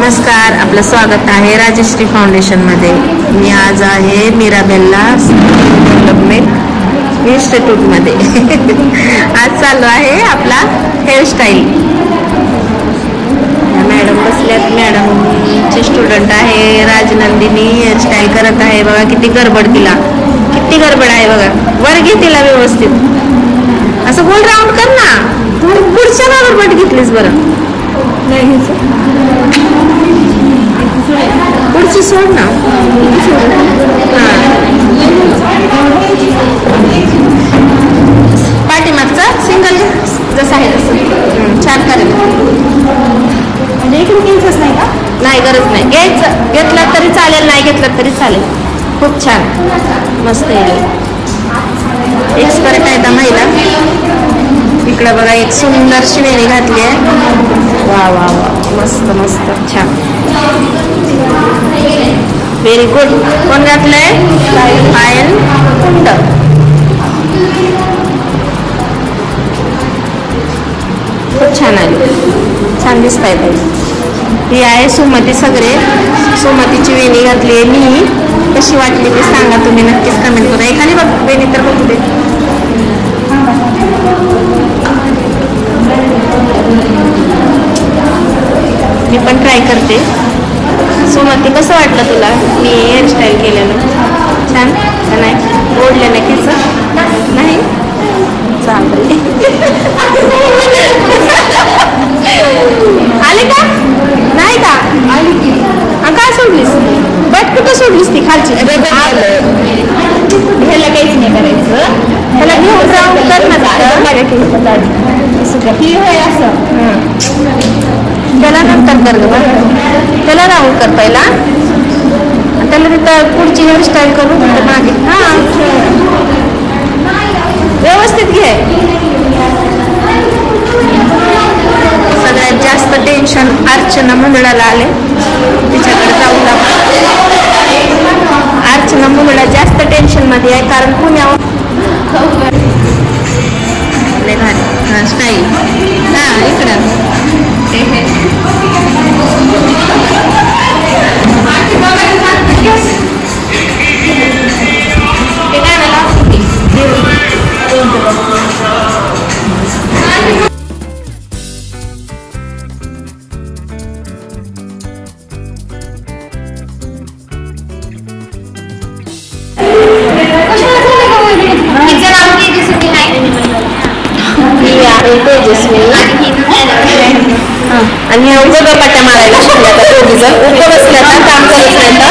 नमस्कार, आपलं स्वागत आहे राजश्री फाउंडेशन मध्ये। मी आज आहे मिराबेल्ला डेव्हलपमेंट इन्स्टिट्यूट मध्ये। आज चालू आहे आपला हेअरस्टाईल। मॅडम बसल्यात, मॅडमचे स्टुडंट आहे राजनंदिनी, हेअरस्टाईल करत आहे। बघा किती गडबड तिला, किती गडबड आहे बघा। वर घे तिला व्यवस्थित, असं गोल राऊंड कर ना। पुढच्या गडबड घेतलीस बरं, पुढची सोड ना। पाठीमागचा सिंगल जसं आहे तसं छान करेल। नाही गरज नाही, घेतलं तरी चालेल, नाही घेतलं तरी चालेल। खूप छान, मस्त आहे, एक्सपर्ट आहे महिला। इकडे बघा एक सुंदर शिवेणी घातली आहे। वा वा वा, मस्त मस्त छान, व्हेरी गुड। कोण घातलंय? पायल कुंड। खूप छान आहे, छान दिसत आहे ताई। ही आहे सुमती सगळे, सुमतीची वेणी घातली आहे मी। कशी वाटली ते सांगा तुम्ही, नक्कीच कमेंट करा। एखादी बघ वेणी तर बघू दे। मी पण ट्राय करते। सुमती कसं वाटलं तुला मी हेअरस्टाईल केलेलं? छान का नाही? ओढले ना केस? नाही चालते। आले का? नाही का? आली की काय सोडलीस? बट कुठं सोडलीस ती खालची? ह्याला काहीच नाही करायचं, ह्याला घेऊन राऊंड कर ना। त्याला नंतर कर ग, त्याला राऊंड कर पहिला, त्याला तिथं पुढची हेअरस्टाईल करू मागे। हा व्यवस्थित घे। सगळ्यात जास्त टेन्शन अर्चना मुंदडाला आले, तिच्याकडे जाऊन अर्चना मुंदडा जास्त टेन्शन मध्ये आहे, कारण पुण्यावर स्टाईल। हा इकडं आणि ह्या उभं गप्पा मारायला शिकल्या का दोघी जण? उभं बसल्या का काम करत नाही का?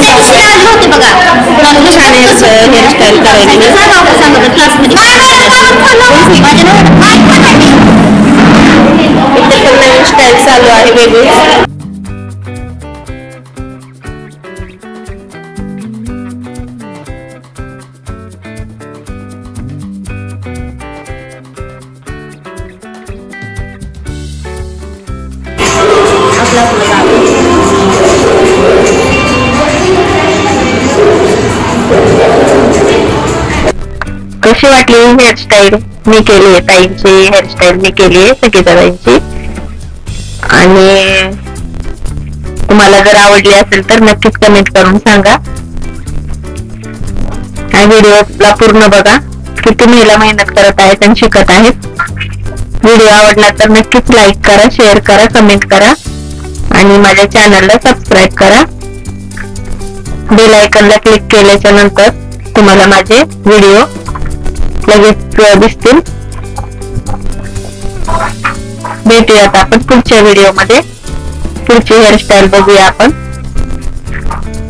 काय सांगते बघा, छान हेअरस्टाईल करायला नवीन स्टाईल चालू आहे वेगळी। कशी वाटली हेअरस्टाईल? मी केली आहे ताईंची हेअरस्टाईल, मी केली आहे सगळ्या ताईंची। आणि तुम्हाला जर आवडली असेल तर नक्कीच कमेंट करून सांगा। हा व्हिडिओला पूर्ण बघा, किती महिला मेहनत करत आहेत आणि शिकत आहेत। व्हिडिओ आवडला तर नक्कीच लाईक करा, शेअर करा, कमेंट करा आणि माझ्या चॅनलला सबस्क्राईब करा। बेल आयकॉनला क्लिक केल्याच्या नंतर तुम्हाला माझे व्हिडिओ लगेच दिसतील। भेटूयात आपण पुढच्या व्हिडिओ मध्ये, पुढची हेअरस्टाईल बघूया आपण।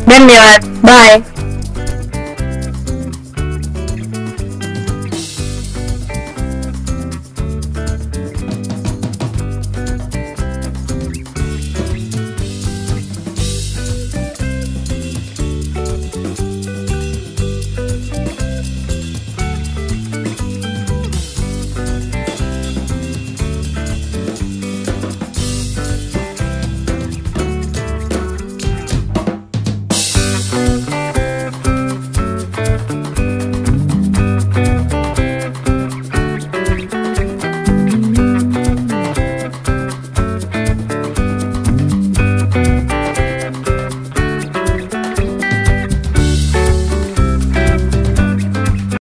धन्यवाद, बाय।